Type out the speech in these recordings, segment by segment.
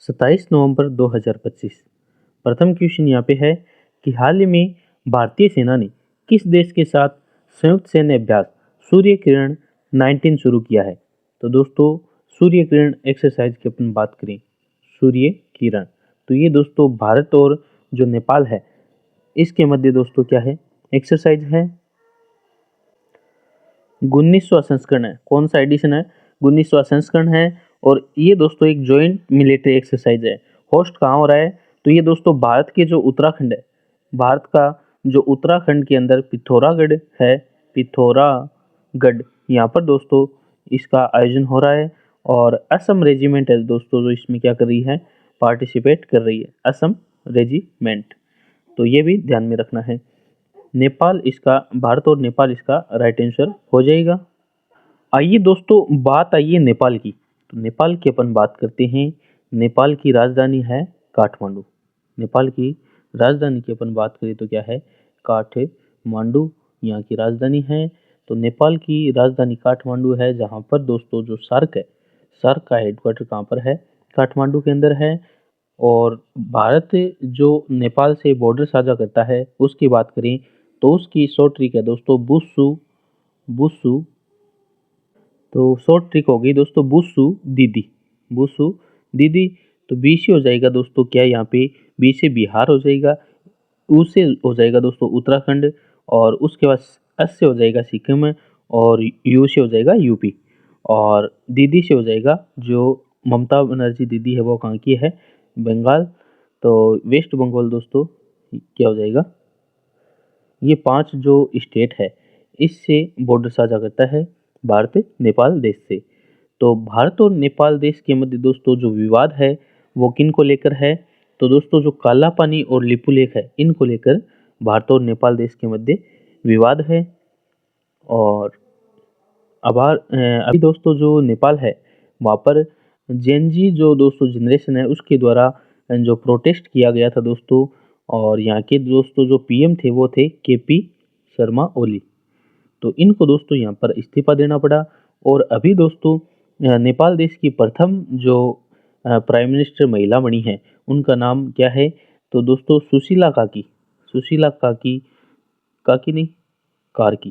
27 नवंबर 2025। प्रथम क्वेश्चन यहाँ पे है कि हाल ही में भारतीय सेना ने किस देश के साथ संयुक्त सैन्य अभ्यास सूर्य किरण 19 शुरू किया है। तो दोस्तों सूर्य किरण एक्सरसाइज की अपन बात करें, सूर्य किरण, तो ये दोस्तों भारत और जो नेपाल है इसके मध्य दोस्तों क्या है, एक्सरसाइज है। 19वां संस्करण है, कौन सा एडिशन है, 19वां संस्करण है। और ये दोस्तों एक जॉइंट मिलिट्री एक्सरसाइज है। होस्ट कहाँ हो रहा है, तो ये दोस्तों भारत के जो उत्तराखंड है, भारत का जो उत्तराखंड के अंदर पिथौरागढ़ है, पिथौरागढ़, यहाँ पर दोस्तों इसका आयोजन हो रहा है। और असम रेजिमेंट है दोस्तों जो इसमें क्या कर रही है, पार्टिसिपेट कर रही है, असम रेजिमेंट। तो ये भी ध्यान में रखना है। नेपाल इसका, भारत और नेपाल इसका राइट आंसर हो जाएगा। आइए दोस्तों बात आइए नेपाल की, तो नेपाल की अपन बात करते हैं। नेपाल की राजधानी है काठमांडू। नेपाल की राजधानी की अपन बात करें तो क्या है, काठमांडू यहाँ की राजधानी है। तो नेपाल की राजधानी काठमांडू है, जहाँ पर दोस्तों जो सार्क है, सार्क का हेडक्वार्टर कहाँ पर है, काठमांडू के अंदर है। और भारत जो नेपाल से बॉर्डर साझा करता है उसकी बात करें तो उसकी शॉर्ट ट्रिक है दोस्तों बुस्सू, बुस्सू। तो शॉर्ट ट्रिक हो गई दोस्तों बुस्सू दीदी, बुस्सू दीदी। तो बी से हो जाएगा दोस्तों क्या, यहाँ पे बी से बिहार हो जाएगा, ऊ से हो जाएगा दोस्तों उत्तराखंड, और उसके बाद एस से हो जाएगा सिक्किम, और यू से हो जाएगा यूपी, और दीदी से हो जाएगा जो ममता बनर्जी दीदी है वो कहाँ की है, बंगाल। तो वेस्ट बंगाल दोस्तों क्या हो जाएगा, ये 5 जो स्टेट है इससे बॉर्डर साझा करता है भारत नेपाल देश से। तो भारत और नेपाल देश के मध्य दोस्तों जो विवाद है वो किन को लेकर है, तो दोस्तों जो काला पानी और लिपू लेक है इनको लेकर भारत और नेपाल देश के मध्य विवाद है। और अभी दोस्तों जो नेपाल है वहाँ पर जेनजी जो दोस्तों जनरेशन है उसके द्वारा जो प्रोटेस्ट किया गया था दोस्तों, और यहाँ के दोस्तों जो पीएम थे वो थे केपी शर्मा ओली। तो इनको दोस्तों यहाँ पर इस्तीफा देना पड़ा। और अभी दोस्तों नेपाल देश की प्रथम जो प्राइम मिनिस्टर महिला बनी है उनका नाम क्या है, तो दोस्तों सुशीला काकी, सुशीला काकी, काकी नहीं कार्की,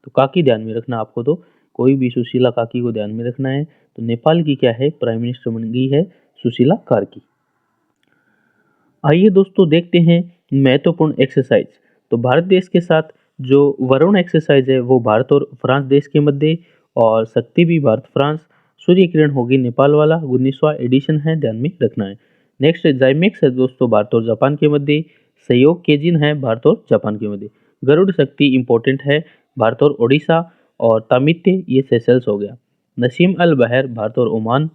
तो काकी ध्यान में रखना आपको, तो कोई भी सुशीला काकी को ध्यान में रखना है। तो नेपाल की क्या है, प्राइम मिनिस्टर बन गई है सुशीला कार्की। आइए दोस्तों देखते हैं महत्वपूर्ण एक्सरसाइज। तो भारत देश के साथ जो वरुण एक्सरसाइज है वो भारत और फ्रांस देश के मध्य, और शक्ति भी भारत फ्रांस, सूर्य किरण होगी नेपाल वाला, 19वां एडिशन है, ध्यान में रखना है। नेक्स्ट जाइमेक्स है दोस्तों भारत और जापान के मध्य, सहयोग केजिन है भारत और जापान के मध्य, गरुड़ शक्ति इंपॉर्टेंट है भारत और ओडिशा, और तामित्य ये सेशल्स हो गया, नसीम अल बहर भारत और ओमान,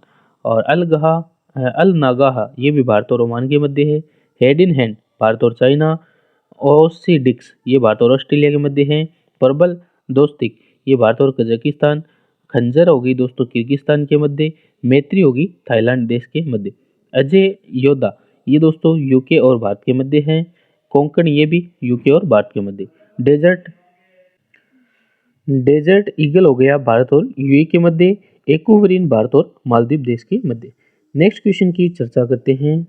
और अल नागाहा ये भी भारत और ओमान के मध्य है, हेड इन हैंड भारत और चाइना, ओसीडिक्स ये भारत और ऑस्ट्रेलिया के मध्य है, प्रबल दोस्तिक ये भारत और कजाकिस्तान, खंजर होगी दोस्तों किर्गिस्तान के मध्य, मैत्री होगी थाईलैंड देश के मध्य, अजय योद्धा ये दोस्तों यूके और भारत के मध्य है, कोंकण ये भी यूके और भारत के मध्य, डेजर्ट, डेजर्ट ईगल हो गया भारत और यूएई के मध्य, एक्वावरीन भारत और मालदीव देश के मध्य। नेक्स्ट क्वेश्चन की चर्चा करते हैं।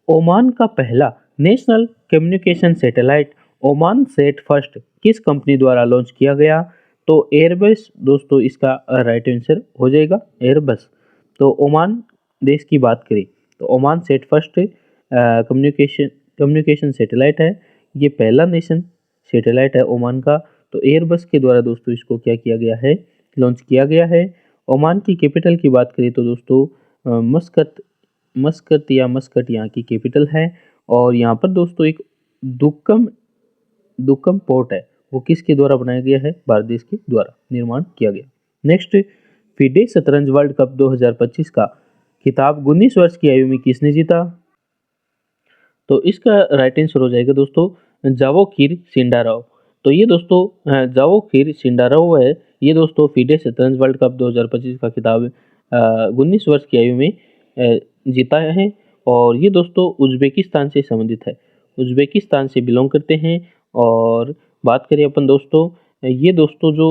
ओमान का पहला national communication satellite Oman set first किस कंपनी द्वारा लॉन्च किया गया, तो एयरबस दोस्तों इसका राइट आंसर हो जाएगा, एयरबस। तो ओमान देश की बात करें तो Oman set first communication satellite है, ये पहला नेशन सैटेलाइट है ओमान का। तो एयरबस के द्वारा दोस्तों इसको क्या किया गया है, लॉन्च किया गया है। ओमान की कैपिटल की बात करें तो दोस्तों मस्कत, मस्कत या मस्कट यहाँ की कैपिटल है। और यहाँ पर दोस्तों एक दुक्कम, दुक्कम पोर्ट है वो किसके द्वारा बनाया गया है, भारत देश के द्वारा निर्माण किया गया। नेक्स्ट, फिडे शतरंज वर्ल्ड कप 2025 का खिताब 19 वर्ष की आयु में किसने जीता, तो इसका राइट आंसर हो जाएगा दोस्तों जावोखिर शिंडाराव। तो ये दोस्तों जावोखिर शिंडाराव है, ये दोस्तों फिडे शतरंज वर्ल्ड कप 2025 का खिताब 19 वर्ष की आयु में जीता है। और ये दोस्तों उज्बेकिस्तान से संबंधित है, उज्बेकिस्तान से बिलोंग करते हैं। और बात करें अपन दोस्तों, ये दोस्तों जो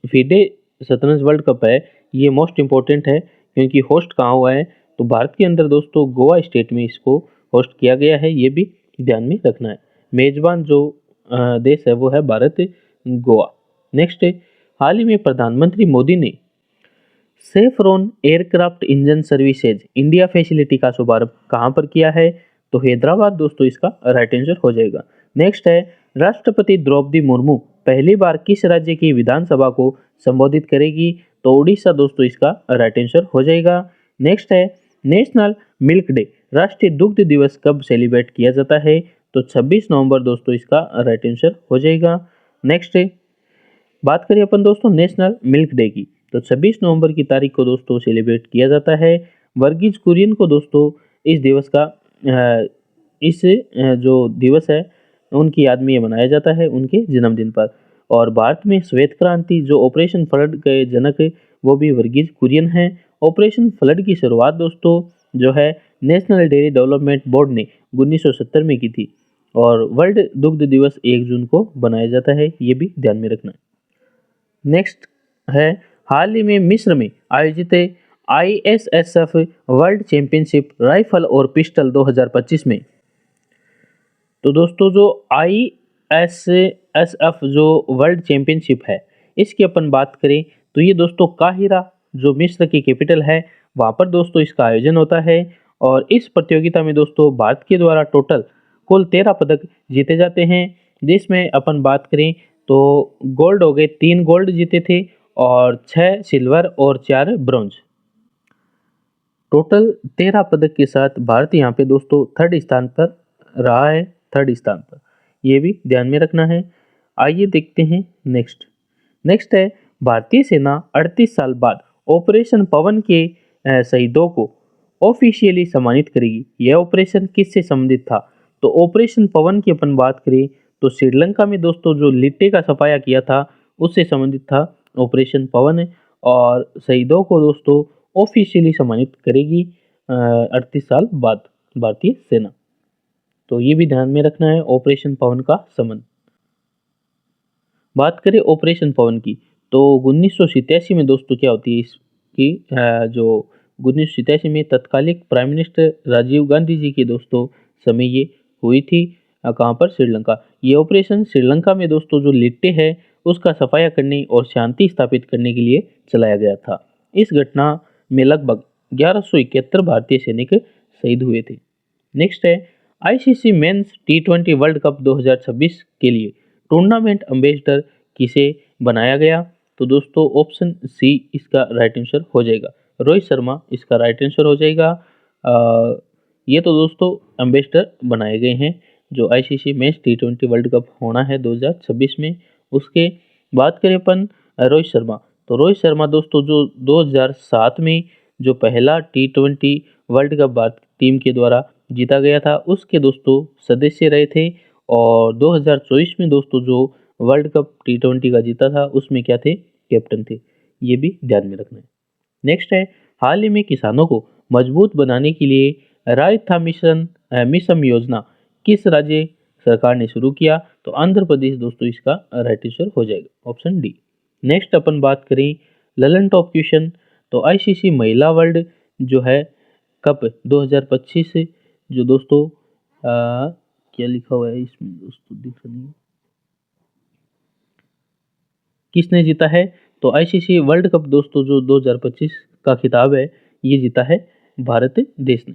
फिडे शतरंज वर्ल्ड कप है ये मोस्ट इम्पोर्टेंट है, क्योंकि होस्ट कहाँ हुआ है, तो भारत के अंदर दोस्तों गोवा स्टेट में इसको होस्ट किया गया है, ये भी ध्यान में रखना है। मेजबान जो देश है वो है भारत, गोवा। नेक्स्ट है, हाल ही में प्रधानमंत्री मोदी ने saffron aircraft engine services India facility का शुभारंभ कहाँ पर किया है? तो हैदराबाद दोस्तों इसका राइट आंसर हो जाएगा। नेक्स्ट है, राष्ट्रपति द्रौपदी मुर्मू पहली बार किस राज्य की विधानसभा को संबोधित करेगी? तो उड़ीसा दोस्तों इसका राइट आंसर हो जाएगा। नेक्स्ट है, नेशनल मिल्क डे राष्ट्रीय दुग्ध दिवस कब सेलिब्रेट किया जाता है? तो 26 नवंबर दोस्तों इसका राइट आंसर हो जाएगा। नेक्स्ट है, बात करें अपन दोस्तों नेशनल मिल्क डे की, तो 26 नवंबर की तारीख को दोस्तों सेलिब्रेट किया जाता है। वर्गीज कुरियन को दोस्तों इस दिवस का जो दिवस है उनकी याद में ये मनाया जाता है, उनके जन्मदिन पर। और भारत में श्वेत क्रांति जो ऑपरेशन फ्लड के जनक है वो भी वर्गीज कुरियन हैं। ऑपरेशन फ्लड की शुरुआत दोस्तों जो है नेशनल डेयरी डेवलपमेंट बोर्ड ने 1970 में की थी, और वर्ल्ड दुग्ध दिवस 1 जून को बनाया जाता है, ये भी ध्यान में रखना है। नेक्स्ट है, हाल ही में मिस्र में आयोजित ISSF वर्ल्ड चैंपियनशिप राइफल और पिस्टल 2025 में, तो दोस्तों जो ISSF जो वर्ल्ड चैंपियनशिप है इसकी अपन बात करें तो ये दोस्तों काहिरा जो मिस्र की कैपिटल है वहाँ पर दोस्तों इसका आयोजन होता है। और इस प्रतियोगिता में दोस्तों भारत के द्वारा टोटल कुल 13 पदक जीते जाते हैं, जिसमें अपन बात करें तो गोल्ड हो गए, 3 गोल्ड जीते थे और 6 सिल्वर और 4 ब्रॉन्ज। टोटल 13 पदक के साथ भारत यहाँ पे दोस्तों 3rd स्थान पर रहा है, 3rd स्थान पर, ये भी ध्यान में रखना है। आइए देखते हैं नेक्स्ट है, भारतीय सेना 38 साल बाद ऑपरेशन पवन के शहीदों को ऑफिशियली सम्मानित करेगी। यह ऑपरेशन किससे संबंधित था? तो ऑपरेशन पवन की अपन बात करें तो श्रीलंका में दोस्तों जो लिट्टे का सफाया किया था उससे संबंधित था ऑपरेशन पवन, और शहीदों को दोस्तों ऑफिशियली सम्मानित करेगी 38 साल बाद भारतीय सेना। तो ये भी ध्यान में रखना है ऑपरेशन पवन का संबंध। बात करें ऑपरेशन पवन की तो 1987 में दोस्तों क्या होती है इसकी जो 1987 में तत्कालिक प्राइम मिनिस्टर राजीव गांधी जी के दोस्तों समय ये हुई थी, कहाँ पर? श्रीलंका। ये ऑपरेशन श्रीलंका में दोस्तों जो लिट्टे है उसका सफाया करने और शांति स्थापित करने के लिए चलाया गया था। इस घटना में लगभग 1171 भारतीय सैनिक शहीद हुए थे। नेक्स्ट है, ICC mains T20 world cup 2026 के लिए टूर्नामेंट एम्बेसडर किसे बनाया गया? तो दोस्तों ऑप्शन सी इसका राइट आंसर हो जाएगा, रोहित शर्मा इसका राइट आंसर हो जाएगा। ये तो दोस्तों एम्बेसडर बनाए गए हैं जो ICC mains T20 world cup होना है 2026 में। उसके बात करें अपन रोहित शर्मा, तो रोहित शर्मा दोस्तों जो 2007 में जो पहला T20 world cup Bharat team के द्वारा जीता गया था उसके दोस्तों सदस्य रहे थे, और 2024 में दोस्तों जो वर्ल्ड कप T20 का जीता था उसमें क्या थे? कैप्टन थे, ये भी ध्यान में रखना है। नेक्स्ट है, हाल ही में किसानों को मजबूत बनाने के लिए रायता मिशन योजना किस राज्य सरकार ने शुरू किया? तो आंध्र प्रदेश दोस्तों इसका राइट आंसर हो जाएगा, ऑप्शन डी। नेक्स्ट अपन बात करें ललन टॉप क्वेश्चन, तो ICC महिला वर्ल्ड जो है कप 2025 जो दोस्तों क्या लिखा हुआ है इसमें दोस्तों दिख रहा नहीं, किसने जीता है? तो ICC वर्ल्ड कप दोस्तों जो 2025 का खिताब है ये जीता है भारत देश ने।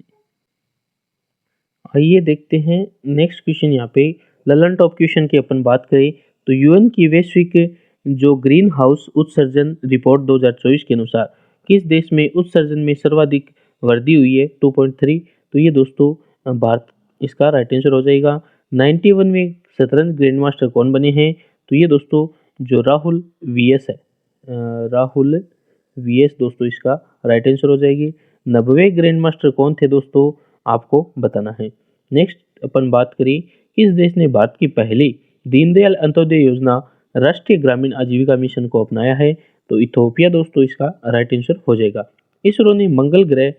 आइए देखते हैं नेक्स्ट क्वेश्चन। यहाँ पे ललन टॉप क्वेश्चन की अपन बात करें तो UN की वैश्विक जो ग्रीन हाउस उत्सर्जन रिपोर्ट 2024 के अनुसार किस देश में उत्सर्जन में सर्वाधिक वृद्धि हुई है? 2.3, तो ये दोस्तों भारत इसका राइट आंसर हो जाएगा। 91 में शतरंज ग्रैंड मास्टर कौन बने हैं? तो ये दोस्तों जो राहुल VS है, राहुल VS दोस्तों इसका राइट आंसर हो जाएगी। 90वें ग्रैंड मास्टर कौन थे दोस्तों? आपको बताना है। नेक्स्ट अपन बात करें किस देश ने भारत की पहली दीनदयाल अंत्योदय योजना राष्ट्रीय ग्रामीण आजीविका मिशन को अपनाया है? तो इथोपिया दोस्तों इसका राइट आंसर हो जाएगा। इसरो ने मंगल ग्रह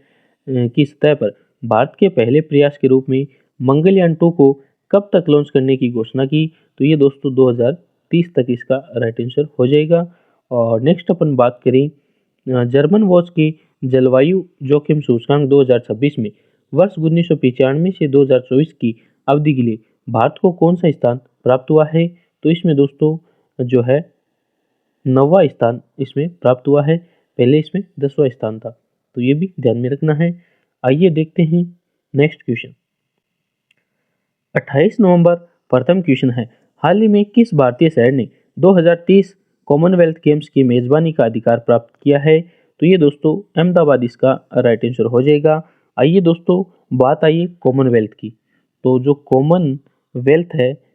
की सतह पर भारत के पहले प्रयास के रूप में मंगलयान 2 को कब तक लॉन्च करने की घोषणा की? तो ये दोस्तों 2030 तक इसका राइट आंसर हो जाएगा। और नेक्स्ट अपन बात करें जर्मन वॉच की जलवायु जोखिम सूचकांक 2026 में वर्ष 1995 से 2024 की अवधि के लिए भारत को कौन सा स्थान प्राप्त हुआ है? तो इसमें दोस्तों जो है 9वां स्थान इसमें प्राप्त हुआ है, पहले इसमें 10वां स्थान था, तो ये भी ध्यान में रखना है। आइए देखते हैं नेक्स्ट क्वेश्चन। 28 नवंबर प्रथम क्वेश्चन है, हाल ही में किस भारतीय शहर ने 2030 कॉमनवेल्थ गेम्स की मेजबानी का अधिकार प्राप्त किया है? तो ये दोस्तों अहमदाबाद इसका राइट आंसर हो जाएगा। आइए दोस्तों बात आइए कॉमनवेल्थ की। तो जो कॉमनवेल्थ है,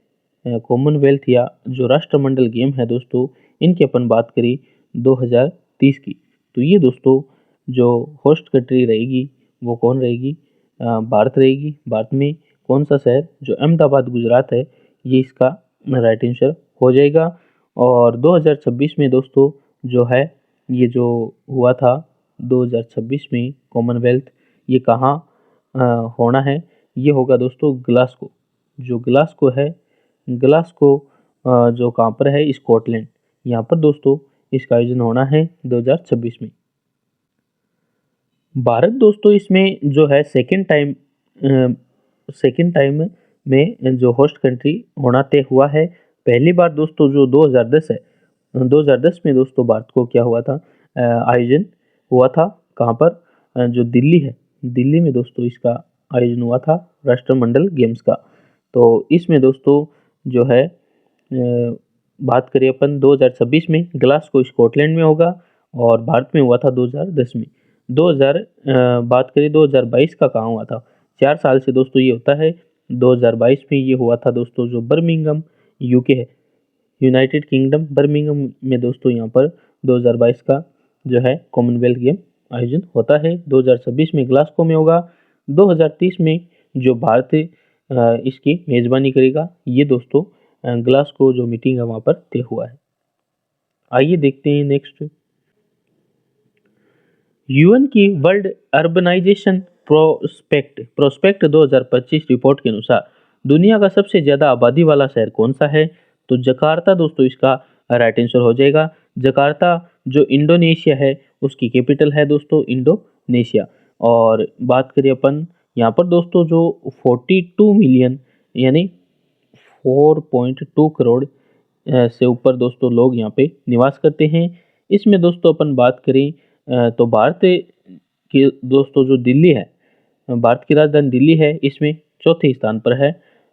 कॉमनवेल्थ या जो राष्ट्रमंडल गेम है दोस्तों, इनकी अपन बात करें 2030 की, तो ये दोस्तों जो होस्ट कंट्री रहेगी वो कौन रहेगी? भारत रहेगी। भारत में कौन सा शहर? जो अहमदाबाद गुजरात है, ये इसका राइट आंसर हो जाएगा। और 2026 में दोस्तों जो है ये जो हुआ था 2026 में कॉमनवेल्थ, ये कहाँ होना है? ये होगा दोस्तों ग्लासगो। जो ग्लासगो है, ग्लासगो जो कहाँ पर है? स्कॉटलैंड। यहाँ पर दोस्तों इसका आयोजन होना है 2026 में। भारत दोस्तों इसमें जो है सेकेंड टाइम में जो होस्ट कंट्री होना तय हुआ है। पहली बार दोस्तों जो 2010 है, 2010 में दोस्तों भारत को क्या हुआ था? आयोजन हुआ था कहाँ पर? जो दिल्ली है, दिल्ली में दोस्तों इसका आयोजन हुआ था राष्ट्रमंडल गेम्स का। तो इसमें दोस्तों जो है बात करें अपन 2026 में, ग्लासगो स्कॉटलैंड में होगा और भारत में हुआ था 2010 में। 2000 बात करें 2022 का कहाँ हुआ था? 4 साल से दोस्तों ये होता है। 2022 में ये हुआ था दोस्तों जो बर्मिंघम यूके है, यूनाइटेड किंगडम बर्मिंघम में दोस्तों यहाँ पर 2022 का जो है कॉमनवेल्थ गेम आयोजन होता है। 2026 में ग्लासगो में होगा। 2030 में जो भारत इसकी मेजबानी करेगा, ये दोस्तों ग्लासगो जो मीटिंग है वहाँ पर तय हुआ है। आइए देखते हैं नेक्स्ट। यूएन की वर्ल्ड अर्बनाइजेशन प्रोस्पेक्ट 2025 रिपोर्ट के अनुसार दुनिया का सबसे ज्यादा आबादी वाला शहर कौन सा है? तो जकार्ता दोस्तों इसका राइट आंसर हो जाएगा। जकार्ता जो इंडोनेशिया है उसकी कैपिटल है दोस्तों इंडोनेशिया। और बात करें अपन यहाँ पर दोस्तों जो 42 मिलियन यानी 4.2 करोड़ से ऊपर दोस्तों लोग यहाँ पे निवास करते हैं। इसमें दोस्तों अपन बात करें तो भारत की दोस्तों जो दिल्ली है, भारत की राजधानी दिल्ली है, इसमें चौथे स्थान पर है।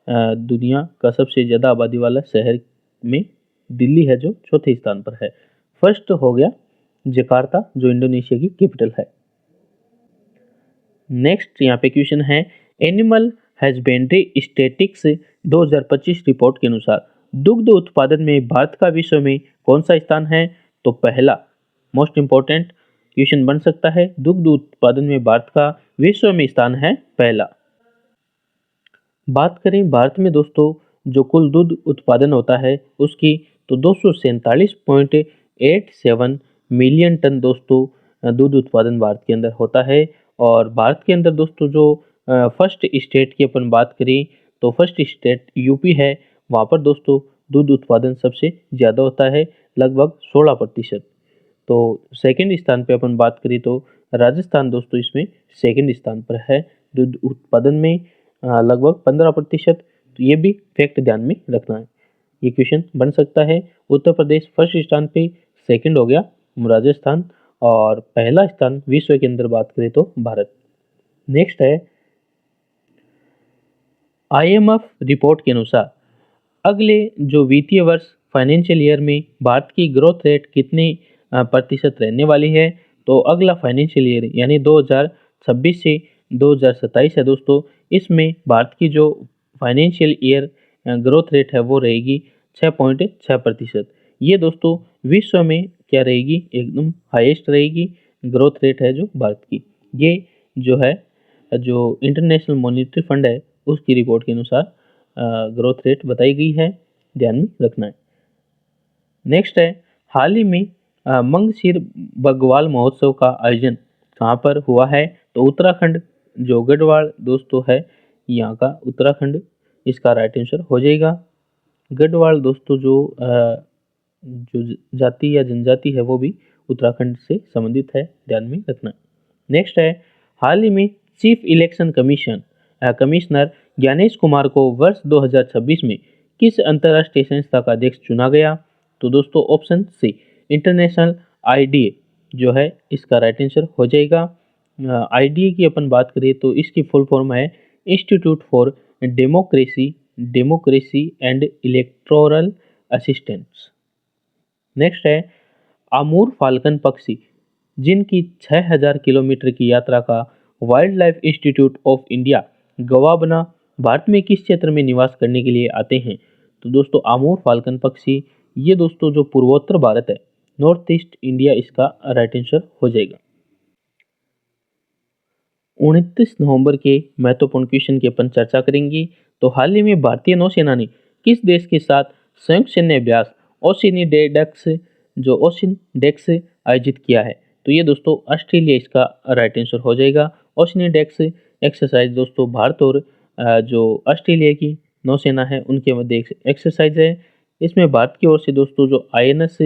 दुनिया का सबसे ज़्यादा आबादी वाला शहर में दिल्ली है जो चौथे स्थान पर है। फर्स्ट हो गया जकार्ता जो इंडोनेशिया की कैपिटल है। नेक्स्ट यहाँ पे क्वेश्चन है, एनिमल हस्बेंड्री स्टैटिस्टिक्स 2025 रिपोर्ट के अनुसार दुग्ध उत्पादन में भारत का विश्व में कौन सा स्थान है? तो पहला, मोस्ट इंपॉर्टेंट क्वेश्चन बन सकता है, दुग्ध उत्पादन में भारत का विश्व में स्थान है पहला। बात करें भारत में दोस्तों जो कुल दूध उत्पादन होता है उसकी, तो 247.87 मिलियन टन दोस्तों दूध उत्पादन भारत के अंदर होता है। और भारत के अंदर दोस्तों जो फर्स्ट स्टेट की अपन बात करें तो फर्स्ट स्टेट यूपी है, वहाँ पर दोस्तों दूध उत्पादन सबसे ज़्यादा होता है लगभग 16%। तो सेकंड स्थान पे अपन बात करें तो राजस्थान दोस्तों इसमें सेकंड स्थान पर है दूध उत्पादन में लगभग 15%। तो ये भी फैक्ट ध्यान में रखना है, ये क्वेश्चन बन सकता है। उत्तर प्रदेश फर्स्ट स्थान पे, सेकंड हो गया राजस्थान और पहला स्थान विश्व के अंदर बात करें तो भारत। नेक्स्ट है, आईएमएफ रिपोर्ट के अनुसार अगले जो वित्तीय वर्ष फाइनेंशियल ईयर में भारत की ग्रोथ रेट कितने प्रतिशत रहने वाली है? तो अगला फाइनेंशियल ईयर यानी 2026 से 2027 है दोस्तों, इसमें भारत की जो फाइनेंशियल ईयर ग्रोथ रेट है वो रहेगी 6.6%। ये दोस्तों विश्व में क्या रहेगी? एकदम हाईएस्ट रहेगी ग्रोथ रेट है जो भारत की। ये जो है जो इंटरनेशनल मॉनिटरी फंड है उसकी रिपोर्ट के अनुसार ग्रोथ रेट बताई गई है, ध्यान में रखना है। नेक्स्ट है, हाल ही में मंगशिर बग्वाल महोत्सव का आयोजन कहाँ पर हुआ है? तो उत्तराखंड जो गढ़वाल दोस्तों है यहाँ का, उत्तराखंड इसका राइट आंसर हो जाएगा। गढ़वाल दोस्तों जो जाति या जनजाति है वो भी उत्तराखंड से संबंधित है, ध्यान में रखना। नेक्स्ट है, हाल ही में chief election commissioner Gyanesh Kumar को वर्ष 2026 में किस अंतर्राष्ट्रीय संस्था का अध्यक्ष चुना गया? तो दोस्तों ऑप्शन सी, इंटरनेशनल आईडीए जो है इसका राइट आंसर हो जाएगा। आईडीए की अपन बात करें तो इसकी फुल फॉर्म है institute for democracy and electoral assistance. Next है, आमूर फाल्कन पक्षी जिनकी 6000 किलोमीटर की यात्रा का wild life institute of India गवाह बना, भारत में किस क्षेत्र में निवास करने के लिए आते हैं? तो दोस्तों आमूर फाल्कन पक्षी ये दोस्तों जो पूर्वोत्तर भारत है, नॉर्थ ईस्ट इंडिया, इसका राइट आंसर हो जाएगा। 29 नवंबर के महत्वपूर्ण क्वेश्चन की अपन चर्चा करेंगे। तो हाल ही में भारतीय नौसेना ने किस देश के साथ संयुक्त सैन्य अभ्यास ओसिन डेक्स आयोजित किया है? तो ये दोस्तों ऑस्ट्रेलिया इसका राइट आंसर हो जाएगा। ओसिन डेक्स एक्सरसाइज दोस्तों भारत और जो ऑस्ट्रेलिया की नौसेना है उनके मध्य एक एक्सरसाइज है। इसमें भारत की ओर से दोस्तों जो आईएनएस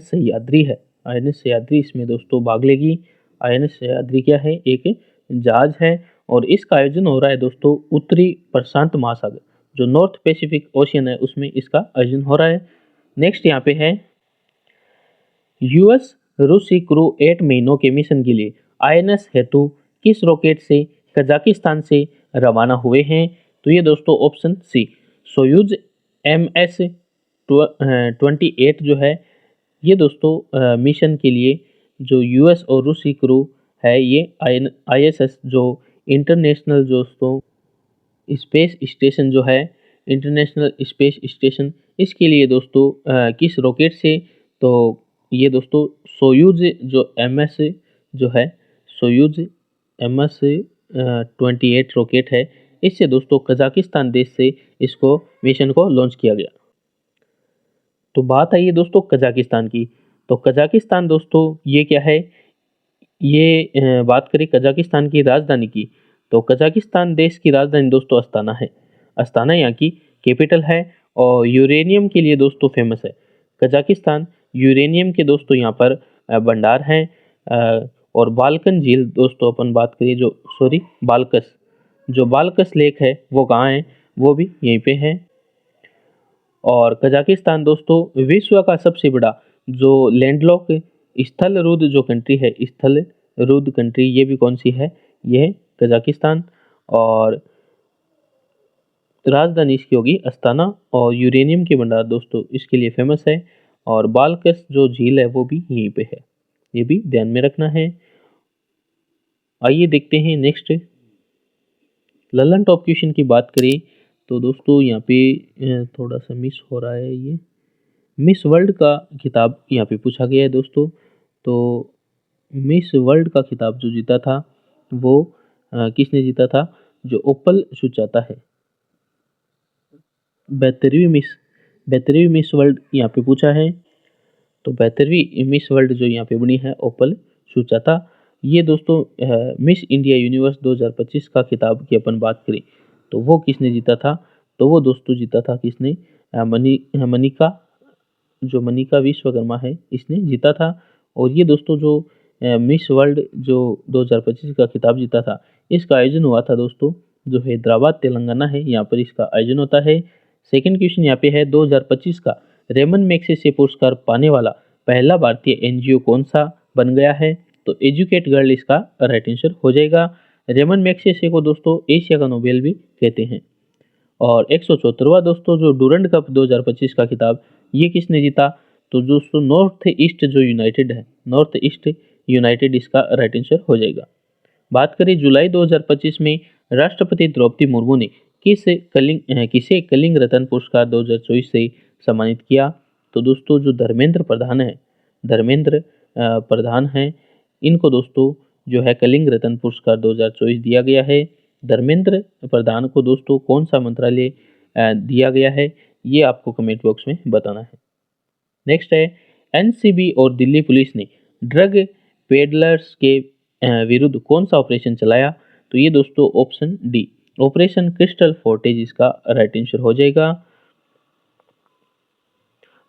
सह्याद्री इसमें दोस्तों भाग लेगी। आईएनएस सह्याद्री क्या है? एक जहाज है और इसका आयोजन हो रहा है दोस्तों उत्तरी प्रशांत महासागर, जो नॉर्थ पैसिफिक ओशियन है उसमें इसका आयोजन हो रहा है। नेक्स्ट यहाँ पे है, यूएस रूसी क्रू 8 महीनों के मिशन के लिए आईएनएस हेतु किस रॉकेट से कजाकिस्तान से रवाना हुए हैं? तो ये दोस्तों ऑप्शन सी, सोयूज MS-28 जो है ये दोस्तों मिशन के लिए जो यूएस और रूसी क्रू है ये आईएसएस जो इंटरनेशनल दोस्तों स्पेस स्टेशन जो है, इंटरनेशनल स्पेस स्टेशन, इसके लिए दोस्तों किस रॉकेट से? तो ये दोस्तों सोयूज जो MS जो है, सोयूज MS-28 रॉकेट है, इससे दोस्तों कजाकिस्तान देश से इसको मिशन को लॉन्च किया गया। तो बात आई है दोस्तों कजाकिस्तान की। तो कजाकिस्तान दोस्तों ये क्या है? ये बात करें कजाकिस्तान की राजधानी की, तो कजाकिस्तान देश की राजधानी दोस्तों अस्ताना है। अस्ताना यहाँ की कैपिटल है और यूरेनियम के लिए दोस्तों फेमस है। कजाकिस्तान यूरेनियम के दोस्तों यहाँ पर भंडार हैं। और बाल्कन झील दोस्तों अपन बात करिए जो बाल्कस लेक है वो कहाँ है? वो भी यहीं पे है। और कजाकिस्तान दोस्तों विश्व का सबसे बड़ा जो लैंडलॉक स्थलरुद्ध जो कंट्री है, स्थलरुद्ध कंट्री, ये भी कौन सी है? ये है कजाकिस्तान। और राजधानी इसकी होगी अस्ताना और यूरेनियम के भंडार दोस्तों इसके लिए फेमस है। और बाल्कस जो झील है वो भी यहीं पे है, ये भी ध्यान में रखना है। आइए देखते हैं नेक्स्ट ललन टॉप क्वेश्चन की बात करें तो दोस्तों यहाँ पे थोड़ा सा मिस हो रहा है, ये मिस वर्ल्ड का खिताब यहाँ पे पूछा गया है दोस्तों। तो मिस वर्ल्ड का खिताब जो जीता था वो किसने जीता था? जो ओपल सुचाता है। 72वीं मिस वर्ल्ड यहाँ पे पूछा है। तो 72वीं मिस वर्ल्ड जो यहाँ पे बनी है ओपल सुचाता, ये दोस्तों मिस इंडिया यूनिवर्स 2025 का खिताब की अपन बात करें तो वो किसने जीता था? तो वो दोस्तों जीता था किसने? मनिका विश्वकर्मा है, इसने जीता था। और ये दोस्तों जो मिस वर्ल्ड जो 2025 का खिताब जीता था, इसका आयोजन हुआ था दोस्तों जो हैदराबाद तेलंगाना है, यहाँ पर इसका आयोजन होता है। सेकंड क्वेश्चन यहाँ पे है, 2025 का रेमन मैग्सेसे पुरस्कार पाने वाला पहला भारतीय एनजीओ कौन सा बन गया है? तो एजुकेट गर्ल इसका राइट आंसर हो जाएगा। रेमन मैग्सेसे को दोस्तों एशिया का नोबेल भी कहते हैं। और 174वां दोस्तों जो डूरंड कप 2025 का खिताब ये किसने जीता? तो दोस्तों नॉर्थ ईस्ट यूनाइटेड इसका राइट आंसर हो जाएगा। बात करें जुलाई 2025 में राष्ट्रपति द्रौपदी मुर्मू ने किसे कलिंग रत्न पुरस्कार 2024 से सम्मानित किया? तो दोस्तों जो धर्मेंद्र प्रधान हैं, इनको दोस्तों जो है कलिंग रत्न पुरस्कार 2024 दिया गया है। धर्मेंद्र प्रधान को दोस्तों कौन सा मंत्रालय दिया गया है? ये आपको कमेंट बॉक्स में बताना है। नेक्स्ट है, एनसीबी और दिल्ली पुलिस ने ड्रग पेडलर्स के विरुद्ध कौन सा ऑपरेशन चलाया? तो ये दोस्तों ऑप्शन डी, ऑपरेशन क्रिस्टल फोर्टेज इसका राइट आंसर हो जाएगा।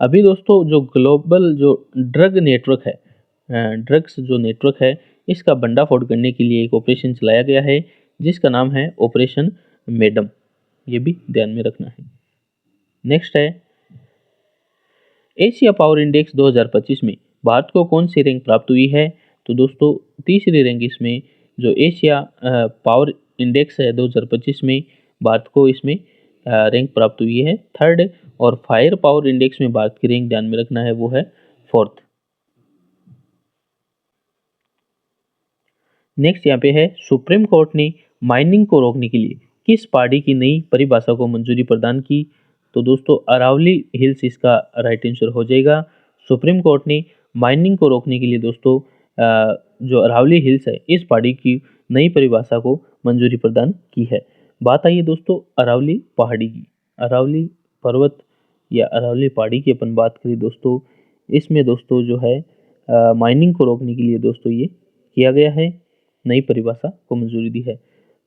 अभी दोस्तों जो ग्लोबल जो ड्रग्स जो नेटवर्क है, इसका भंडाफोड़ करने के लिए एक ऑपरेशन चलाया गया है जिसका नाम है ऑपरेशन मेडम। ये भी ध्यान में रखना है। नेक्स्ट है एशिया पावर इंडेक्स 2025 में भारत को कौन सी रैंक प्राप्त हुई है? तो दोस्तों तीसरी रैंक इसमें जो एशिया पावर इंडेक्स है 2025 में भारत को इसमें रैंक प्राप्त हुई है थर्ड, और फायर पावर इंडेक्स में भारत की रैंक ध्यान में रखना है वो है फोर्थ। नेक्स्ट यहाँ पे है सुप्रीम कोर्ट ने माइनिंग को रोकने के लिए किस पार्टी की नई परिभाषा को मंजूरी प्रदान की? तो दोस्तों अरावली हिल्स इसका राइट आंसर हो जाएगा। सुप्रीम कोर्ट ने माइनिंग को रोकने के लिए दोस्तों जो अरावली हिल्स है इस पहाड़ी की नई परिभाषा को मंजूरी प्रदान की है। बात आई है दोस्तों अरावली पहाड़ी की, अरावली पर्वत या अरावली पहाड़ी की अपन बात करें दोस्तों, इसमें दोस्तों जो है माइनिंग को रोकने के लिए दोस्तों ये किया गया है, नई परिभाषा को मंजूरी दी है।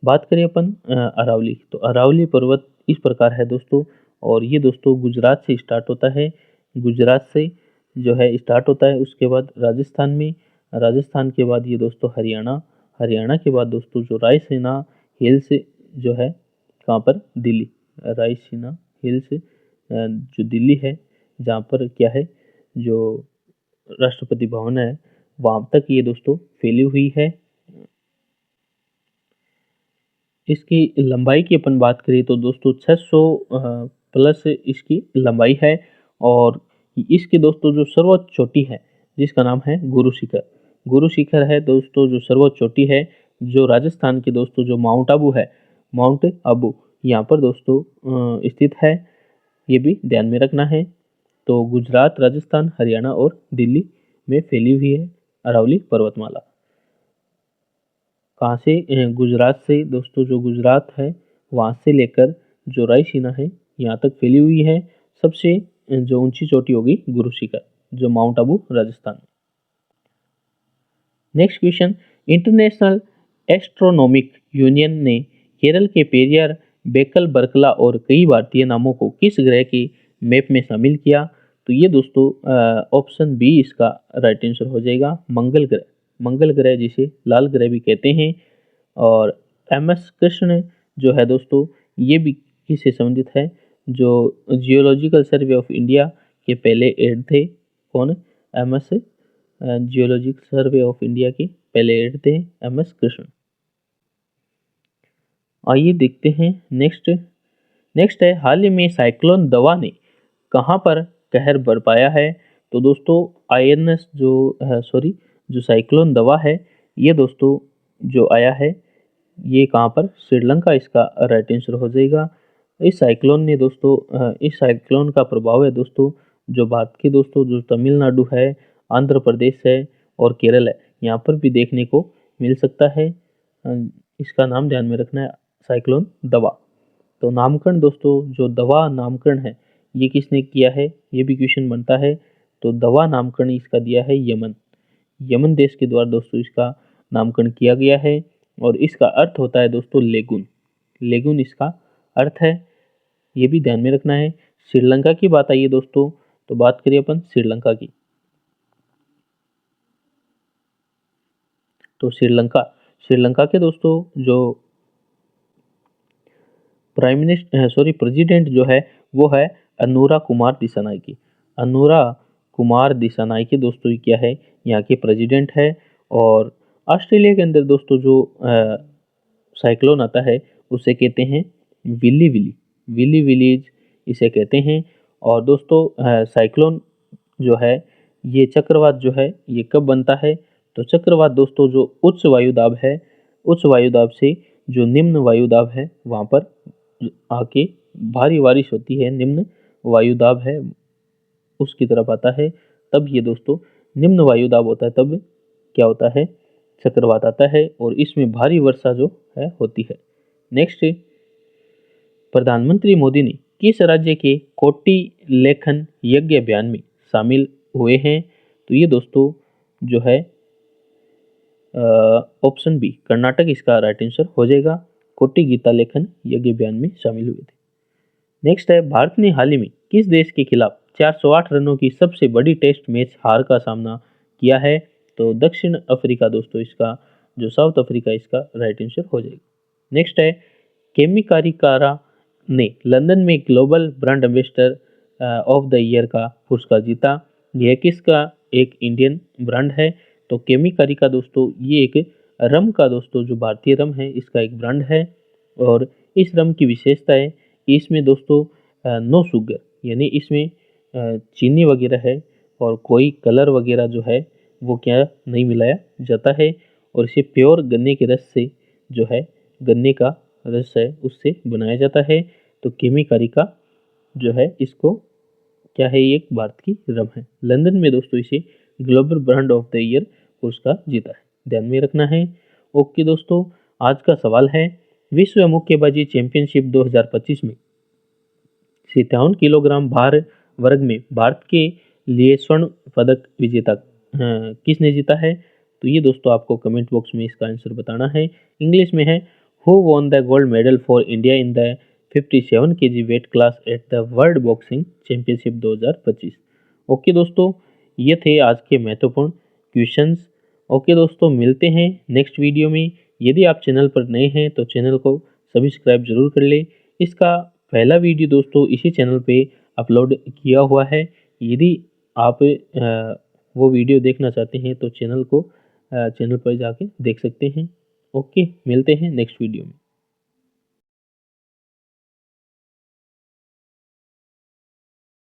बात करें अपन अरावली, तो अरावली पर्वत इस प्रकार है दोस्तों, और ये दोस्तों गुजरात से स्टार्ट होता है, गुजरात से जो है स्टार्ट होता है, उसके बाद राजस्थान में, राजस्थान के बाद ये दोस्तों हरियाणा, हरियाणा के बाद दोस्तों जो रायसीना हिल्स जो है कहाँ पर, दिल्ली, रायसीना हिल्स जो दिल्ली है, जहाँ पर क्या है जो राष्ट्रपति भवन है वहाँ तक ये दोस्तों फैली हुई है। इसकी लंबाई की अपन बात करें तो दोस्तों 600 प्लस इसकी लंबाई है, और इसकी दोस्तों जो सर्वोच्च चोटी है जिसका नाम है गुरु शिखर, गुरु शिखर है दोस्तों जो सर्वोच्च चोटी है, जो राजस्थान के दोस्तों जो माउंट आबू है, माउंट आबू यहाँ पर दोस्तों स्थित है, ये भी ध्यान में रखना है। तो गुजरात, राजस्थान, हरियाणा और दिल्ली में फैली हुई है अरावली पर्वतमाला। कहाँ से? गुजरात से दोस्तों, जो गुजरात है वहाँ से लेकर जो रायसीना है यहाँ तक फैली हुई है। सबसे जो ऊंची चोटी होगी गुरु शिखर, जो mount Abu Rajasthan. Next question, international astronomic union ने केरल के पेरियार, बेकल, बर्कला और कई भारतीय नामों को किस ग्रह के मैप में शामिल किया? तो ये दोस्तों ऑप्शन बी इसका राइट आंसर हो जाएगा, मंगल ग्रह, मंगल ग्रह जिसे लाल ग्रह भी कहते हैं। और एम.एस. कृष्ण जो है दोस्तों ये भी किससे संबंधित है, जो जियोलॉजिकल सर्वे ऑफ इंडिया के पहले हेड थे। कौन? MS. Geological survey of India के पहले हेड थे एम.एस. कृष्ण। आइए देखते हैं नेक्स्ट। नेक्स्ट है हाल ही में साइक्लोन दवा ने कहाँ पर कहर बरपाया है? तो दोस्तों आईएनएस जो साइक्लोन दवा है ये दोस्तों जो आया है ये कहाँ पर, श्रीलंका इसका राइट आंसर हो जाएगा। इस साइक्लोन ने दोस्तों इस साइक्लोन का प्रभाव है दोस्तों जो भारत के दोस्तों जो तमिलनाडु है, आंध्र प्रदेश है और केरल है, यहाँ पर भी देखने को मिल सकता है। इसका नाम ध्यान में रखना है, साइक्लोन दवा। तो नामकरण दोस्तों जो दवा नामकरण है ये किसने किया है, ये भी क्वेश्चन बनता है। तो दवा नामकरण इसका दिया है यमन, यमन देश के द्वारा दोस्तों इसका नामकरण किया गया है, और इसका अर्थ होता है दोस्तों लेगुन, लेगुन इसका अर्थ है, ये भी ध्यान में रखना है। श्रीलंका की बात आई है दोस्तों, तो बात करिए अपन श्रीलंका की। तो श्रीलंका के दोस्तों जो प्रेसिडेंट जो है वो है अनुरा कुमार दिसानायके, अनुरा कुमार दिसानायके दोस्तों क्या है, यहाँ के प्रेसिडेंट है। और ऑस्ट्रेलिया के अंदर दोस्तों जो साइक्लोन आता है उसे कहते हैं विली विली, विली विलीज इसे कहते हैं। और दोस्तों साइक्लोन जो है ये चक्रवात जो है ये कब बनता है? तो चक्रवात दोस्तों जो उच्च वायुदाब है, उच्च वायुदाब से जो निम्न वायुदाब है वहाँ पर आके भारी बारिश होती है, निम्न वायुदाब है उसकी तरफ आता है, तब ये दोस्तों निम्न वायुदाब होता है, तब क्या होता है, चक्रवात आता है, और इसमें भारी वर्षा जो है होती है। नेक्स्ट, प्रधानमंत्री मोदी ने किस राज्य के कोटि लेखन यज्ञ अभियान में शामिल हुए हैं? तो ये दोस्तों जो है ऑप्शन बी कर्नाटक इसका राइट आंसर हो जाएगा, कोटि गीता लेखन यज्ञ अभियान में शामिल हुए थे। नेक्स्ट है भारत ने हाल ही में किस देश के खिलाफ 408 रनों की सबसे बड़ी टेस्ट मैच हार का सामना किया है? तो दक्षिण अफ्रीका दोस्तों इसका, जो साउथ अफ्रीका इसका राइट आंसर हो जाएगा। नेक्स्ट है, केमी कारिकारा ने लंदन में global brand ambassador of the year का पुरस्कार जीता। यह किसका एक इंडियन ब्रांड है? तो केमी कारिका दोस्तों ये एक रम का दोस्तों, जो भारतीय रम है इसका एक ब्रांड है। और इस रम की विशेषता है कि इसमें दोस्तों नो शुगर, यानी इसमें चीनी वगैरह है और कोई कलर वगैरह जो है वो क्या नहीं मिलाया जाता है। और इसे प्योर गन्ने के रस से जो है, गन्ने का रस है उससे बनाया जाता है। तो केमी कारिका जो है इसको क्या है, ये एक भारत की रम है। लंदन में दोस्तों इसे global brand of the year पुरस्कार जीता है, ध्यान में रखना है। ओके दोस्तों, आज का सवाल है, विश्व मुक्केबाजी चैंपियनशिप 2025 में 57 किलोग्राम भार वर्ग में भारत के लिए स्वर्ण पदक विजेता किसने जीता है? तो ये दोस्तों आपको कमेंट बॉक्स में इसका आंसर बताना है। इंग्लिश में है, who won the gold medal for India in the 57 KG weight class at the world boxing championship 2025। Okay दोस्तों, ये थे आज के महत्वपूर्ण क्वेश्चंस। ओके दोस्तों, मिलते हैं नेक्स्ट वीडियो में। यदि आप चैनल पर नए हैं तो चैनल को सब्सक्राइब जरूर कर ले। इसका पहला वीडियो दोस्तों इसी चैनल पे अपलोड किया हुआ है। यदि आप वो वीडियो देखना चाहते हैं तो चैनल पर जाके देख सकते हैं। ओके, मिलते हैं नेक्स्ट वीडियो में।